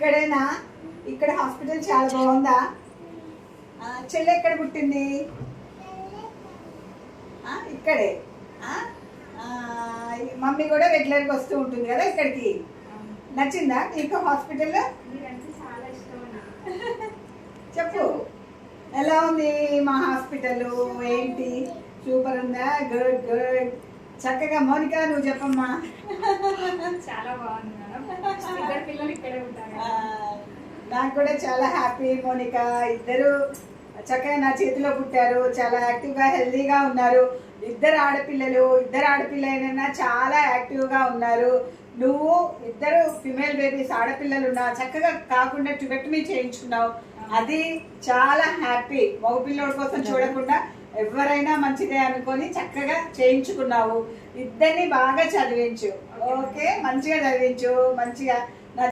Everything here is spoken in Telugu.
ఇక్కడేనా? ఇక్కడ హాస్పిటల్ చాలా బాగుందా? చెల్లి ఎక్కడ పుట్టింది? ఇక్కడే. మమ్మీ కూడా రెగ్యులర్గా వస్తూ ఉంటుంది కదా ఇక్కడికి. నచ్చిందా నీకు హాస్పిటల్? చెప్పు, ఎలా ఉంది మా హాస్పిటల్? ఏంటి, సూపర్ ఉందా? Good good. చక్కగా మౌనిక నువ్వు చెప్పమ్మా. చాలా బాగుంది మేడం. పిల్లలు ఇక్కడే ఉంటారు. నాకు కూడా చాలా హ్యాపీ. మౌనిక ఇద్దరు చక్కగా నా చేతిలో పుట్టారు. చాలా యాక్టివ్గా హెల్దీగా ఉన్నారు. ఇద్దరు ఆడపిల్లలైనా చాలా యాక్టివ్గా ఉన్నారు. నువ్వు ఇద్దరు ఫిమేల్ బేబీస్, ఆడపిల్లలు ఉన్నా చక్కగా కాకుండా ట్యూబెక్టమీ చేయించుకున్నావు. అది చాలా హ్యాపీ. మగపిల్లల కోసం చూడకుండా ఎవరైనా మంచిదే అనుకొని చక్కగా చేయించుకున్నావు. ఇద్దరిని బాగా చదివించు. ఓకే, మంచిగా చదివించు. మంచిగా